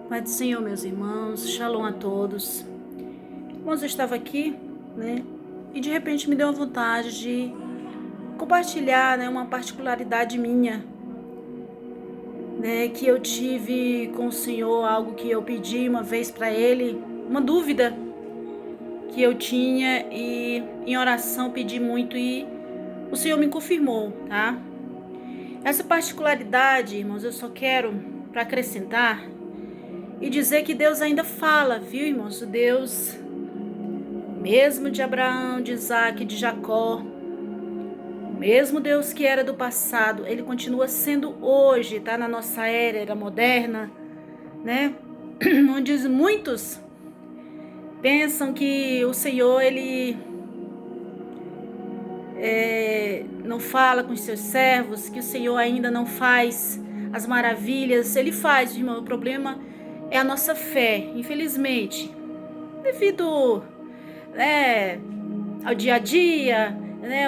Pai do Senhor, meus irmãos, shalom a todos. Irmãos, eu estava aqui, e de repente me deu a vontade de compartilhar, uma particularidade minha, que eu tive com o Senhor, algo que eu pedi uma vez para Ele, uma dúvida que eu tinha e em oração pedi muito e o Senhor me confirmou, tá? Essa particularidade, irmãos, eu só quero para acrescentar e dizer que Deus ainda fala, viu, irmãos? O Deus mesmo de Abraão, de Isaac, de Jacó, o mesmo Deus que era do passado, ele continua sendo hoje, tá? Na nossa era moderna, onde muitos pensam que o Senhor, ele não fala com os seus servos, que o Senhor ainda não faz as maravilhas. Ele faz, irmão, o problema é a nossa fé, infelizmente, devido ao dia a dia,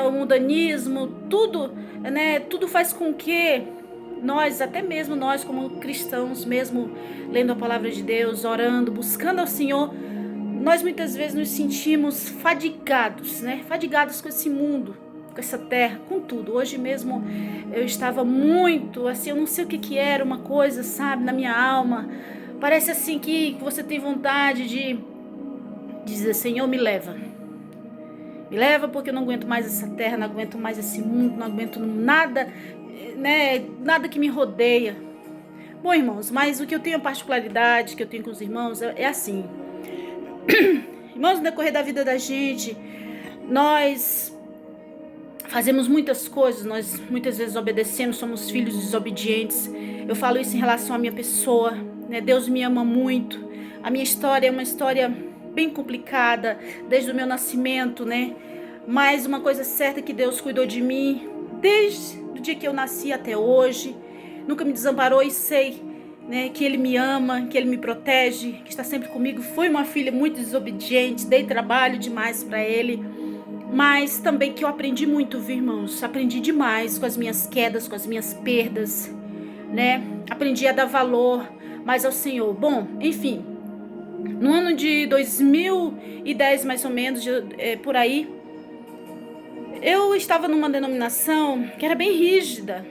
o mundanismo, tudo faz com que nós, até mesmo nós como cristãos, mesmo lendo a palavra de Deus, orando, buscando ao Senhor, nós muitas vezes nos sentimos fadigados, fadigados com esse mundo, com essa terra, com tudo. Hoje mesmo eu estava muito, assim, eu não sei o que era, uma coisa, sabe, na minha alma, parece assim que você tem vontade de dizer: Senhor, me leva porque eu não aguento mais essa terra, não aguento mais esse mundo, não aguento nada, nada que me rodeia. Bom, irmãos, mas o que eu tenho, a particularidade que eu tenho com os irmãos é assim. Irmãos, no decorrer da vida da gente, nós fazemos muitas coisas, nós muitas vezes obedecemos, somos filhos desobedientes. Eu falo isso em relação à minha pessoa, Deus me ama muito. A minha história é uma história bem complicada, desde o meu nascimento, mas uma coisa certa é que Deus cuidou de mim desde o dia que eu nasci até hoje, nunca me desamparou e sei, que Ele me ama, que Ele me protege, que está sempre comigo. Fui uma filha muito desobediente, dei trabalho demais para Ele, mas também que eu aprendi muito, viu, irmãos? Aprendi demais com as minhas quedas, com as minhas perdas, aprendi a dar valor mais ao Senhor. Bom, enfim, no ano de 2010, mais ou menos, por aí, eu estava numa denominação que era bem rígida,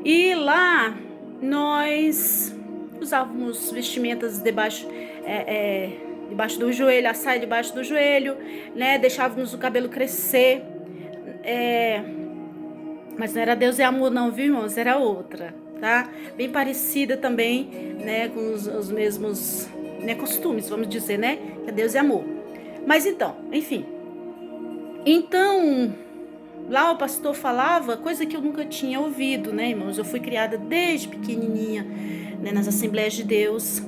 e lá nós usávamos vestimentas debaixo do joelho, a saia debaixo do joelho, deixávamos o cabelo crescer, mas não era Deus é amor não, viu, irmãos? Era outra, tá? Bem parecida também, com os mesmos costumes, vamos dizer, que Deus é amor. Mas então, enfim. Então, lá o pastor falava coisa que eu nunca tinha ouvido, irmãos? Eu fui criada desde pequenininha, nas Assembleias de Deus.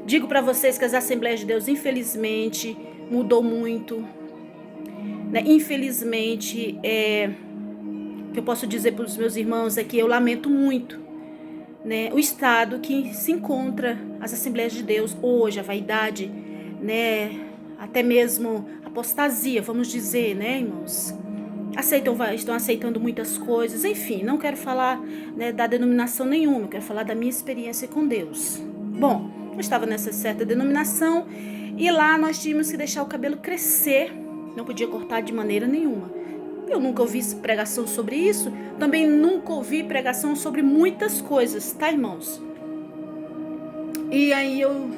Digo para vocês que as Assembleias de Deus, infelizmente, mudou muito. Infelizmente, o que eu posso dizer para os meus irmãos é que eu lamento muito, o estado que se encontra as Assembleias de Deus hoje, a vaidade, até mesmo apostasia, vamos dizer, irmãos? Estão aceitando muitas coisas, enfim, não quero falar da denominação nenhuma, eu quero falar da minha experiência com Deus. Bom, eu estava nessa certa denominação e lá nós tínhamos que deixar o cabelo crescer, não podia cortar de maneira nenhuma. Eu nunca ouvi pregação sobre isso, também nunca ouvi pregação sobre muitas coisas, tá, irmãos? E aí eu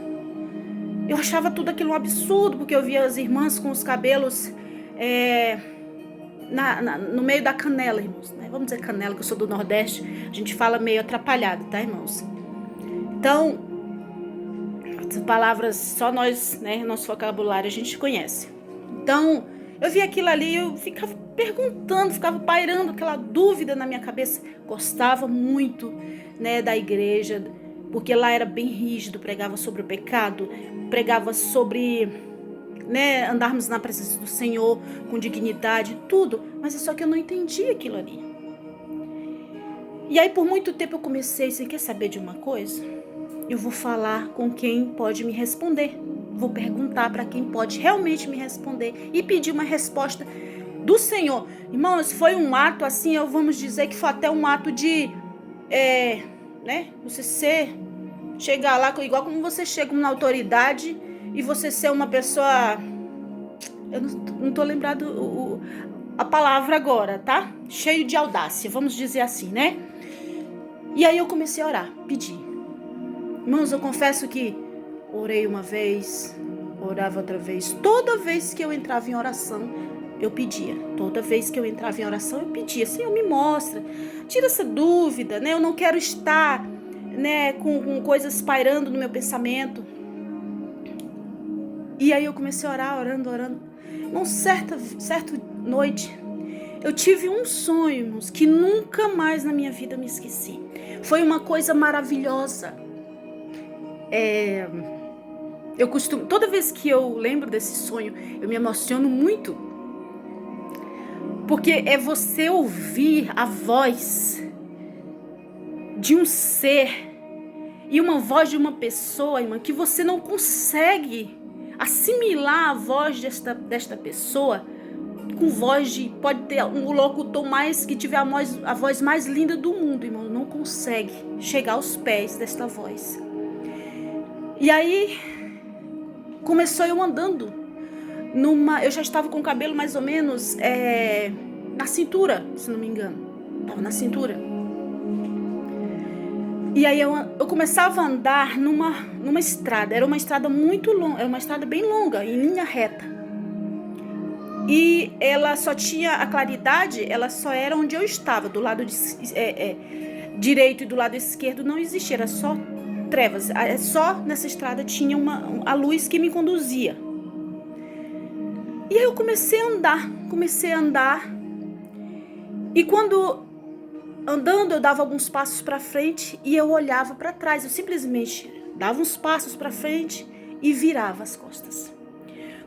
achava tudo aquilo um absurdo, porque eu via as irmãs com os cabelos no meio da canela, irmãos, Vamos dizer canela, que eu sou do Nordeste, a gente fala meio atrapalhado, tá, irmãos? Então, as palavras só nós, nosso vocabulário a gente conhece. Então, eu via aquilo ali, eu ficava perguntando, ficava pairando aquela dúvida na minha cabeça. Gostava muito, da igreja, porque lá era bem rígido, pregava sobre o pecado, pregava sobre, andarmos na presença do Senhor com dignidade, tudo, mas é só que eu não entendia aquilo ali. E aí por muito tempo eu comecei, você quer saber de uma coisa? Eu vou falar com quem pode me responder, vou perguntar para quem pode realmente me responder e pedir uma resposta do Senhor. Irmãos, foi um ato assim, vamos dizer que foi até um ato de, você ser chegar lá, igual como você chega na autoridade e você ser uma pessoa... Eu não tô lembrado a palavra agora, tá? Cheio de audácia, vamos dizer assim, né? E aí eu comecei a orar, pedir. Irmãos, eu confesso que orei uma vez, orava outra vez. Toda vez que eu entrava em oração, eu pedia. Toda vez que eu entrava em oração, eu pedia. Senhor, me mostra, tira essa dúvida, né? Eu não quero estar, né, com coisas pairando no meu pensamento. E aí eu comecei a orar, orando. Uma certa noite, eu tive um sonho, irmãos, que nunca mais na minha vida me esqueci. Foi uma coisa maravilhosa. Toda vez que eu lembro desse sonho, eu me emociono muito. Porque é você ouvir a voz de um ser e uma voz de uma pessoa, irmã, que você não consegue assimilar a voz desta pessoa com voz de... Pode ter um locutor mais que tiver a voz mais linda do mundo, irmão, não consegue chegar aos pés desta voz. E aí começou eu andando eu já estava com o cabelo mais ou menos na cintura, se não me engano. Estava na cintura. E aí eu começava a andar numa estrada. Era uma estrada muito longa, era uma estrada bem longa, em linha reta. E ela só tinha a claridade, ela só era onde eu estava, do lado direito e do lado esquerdo não existia, era só trevas. Só nessa estrada tinha a luz que me conduzia. E aí eu comecei a andar. E quando andando eu dava alguns passos para frente e eu olhava para trás. Eu simplesmente dava uns passos para frente e virava as costas.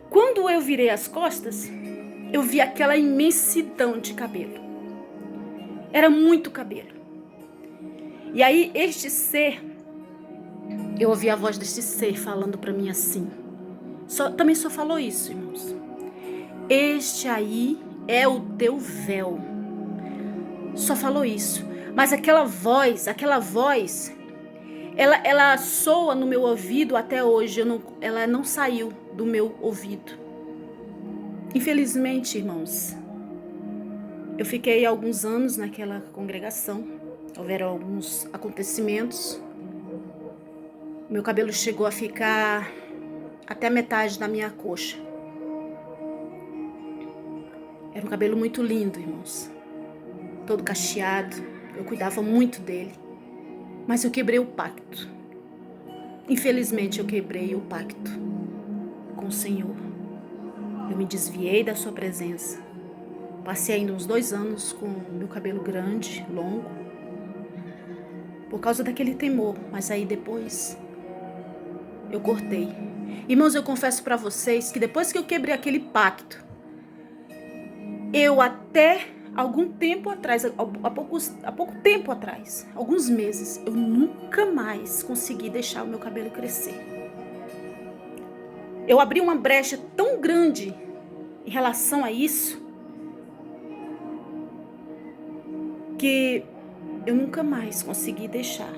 Quando eu virei as costas, eu vi aquela imensidão de cabelo. Era muito cabelo. E aí eu ouvi a voz deste ser falando para mim assim. Também só falou isso, irmãos. Este aí é o teu véu. Só falou isso. Mas aquela voz, ela soa no meu ouvido até hoje. Ela não saiu do meu ouvido. Infelizmente, irmãos, eu fiquei alguns anos naquela congregação. Houveram alguns acontecimentos. Meu cabelo chegou a ficar até a metade da minha coxa. Era um cabelo muito lindo, irmãos. Todo cacheado. Eu cuidava muito dele. Mas eu quebrei o pacto. Infelizmente, eu quebrei o pacto com o Senhor. Eu me desviei da sua presença. Passei ainda uns 2 anos com meu cabelo grande, longo. Por causa daquele temor. Mas aí depois eu cortei. Irmãos, eu confesso para vocês que depois que eu quebrei aquele pacto, eu até algum tempo atrás, há pouco tempo atrás, alguns meses, eu nunca mais consegui deixar o meu cabelo crescer. Eu abri uma brecha tão grande em relação a isso, que eu nunca mais consegui deixar.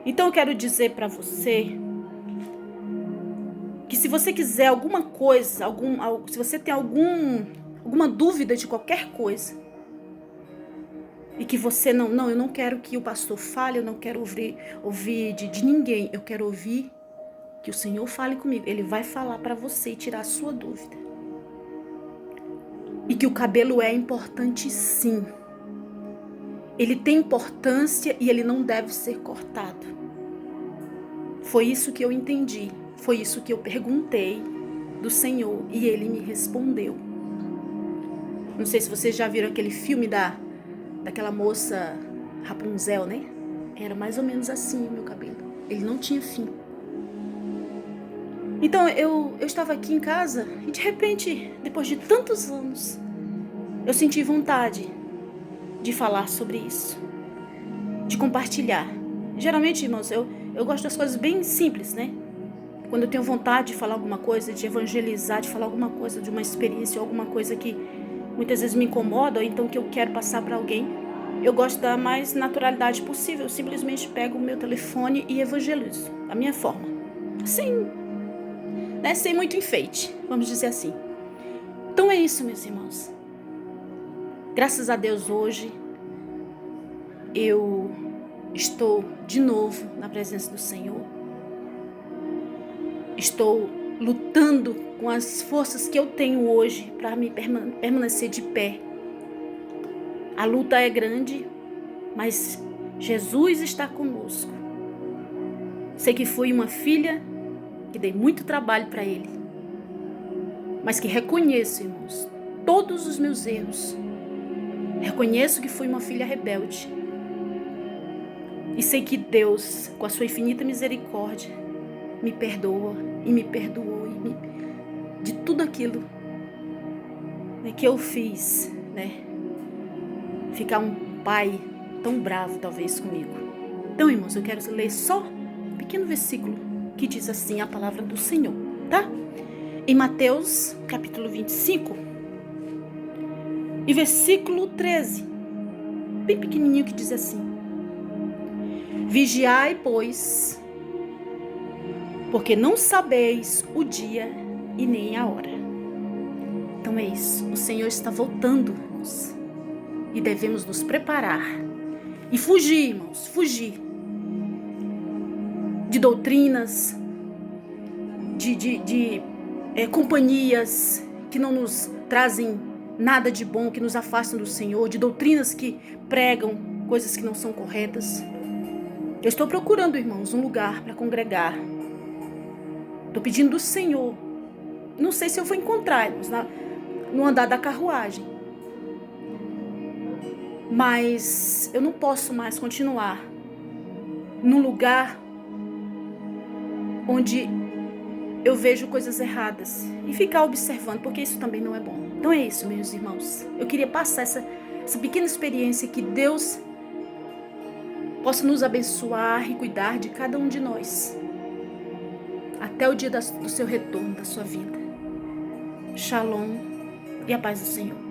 Então eu quero dizer para você que se você quiser alguma coisa, se você tem alguma dúvida de qualquer coisa, e que você eu não quero que o pastor fale, eu não quero ouvir de ninguém, eu quero ouvir que o Senhor fale comigo. Ele vai falar para você e tirar a sua dúvida. E que o cabelo é importante, sim. Ele tem importância e ele não deve ser cortado. Foi isso que eu entendi. Foi isso que eu perguntei do Senhor e ele me respondeu. Não sei se vocês já viram aquele filme daquela moça Rapunzel, né? Era mais ou menos assim o meu cabelo. Ele não tinha fim. Então eu estava aqui em casa e de repente, depois de tantos anos, eu senti vontade de falar sobre isso, de compartilhar. Geralmente, irmãos, eu gosto das coisas bem simples, né? Quando eu tenho vontade de falar alguma coisa, de evangelizar, de falar alguma coisa, de uma experiência, alguma coisa que muitas vezes me incomoda, ou então que eu quero passar para alguém, eu gosto da mais naturalidade possível. Eu simplesmente pego o meu telefone e evangelizo, da minha forma. Sem muito enfeite, vamos dizer assim. Então é isso, meus irmãos. Graças a Deus hoje eu estou de novo na presença do Senhor. Estou lutando com as forças que eu tenho hoje para me permanecer de pé. A luta é grande, mas Jesus está conosco. Sei que fui uma filha que dei muito trabalho para Ele, mas que reconheço, irmãos, todos os meus erros. Reconheço que fui uma filha rebelde. E sei que Deus, com a sua infinita misericórdia, me perdoa e me perdoou de tudo aquilo, né, que eu fiz, né? Ficar um pai tão bravo, talvez, comigo. Então, irmãos, eu quero ler só um pequeno versículo que diz assim a palavra do Senhor, tá? Em Mateus, capítulo 25, e versículo 13, bem pequenininho, que diz assim: Vigiai, pois, porque não sabeis o dia e nem a hora. Então é isso, o Senhor está voltando, irmãos, e devemos nos preparar e fugir, irmãos, fugir de doutrinas, de companhias que não nos trazem nada de bom, que nos afastam do Senhor, de doutrinas que pregam coisas que não são corretas. Eu estou procurando, irmãos, um lugar para congregar. Estou pedindo do Senhor. Não sei se eu vou encontrar, irmãos, no andar da carruagem. Mas eu não posso mais continuar num lugar onde eu vejo coisas erradas e ficar observando, porque isso também não é bom. Então é isso, meus irmãos. Eu queria passar essa pequena experiência, que Deus possa nos abençoar e cuidar de cada um de nós até o dia do seu retorno, da sua vida. Shalom e a paz do Senhor.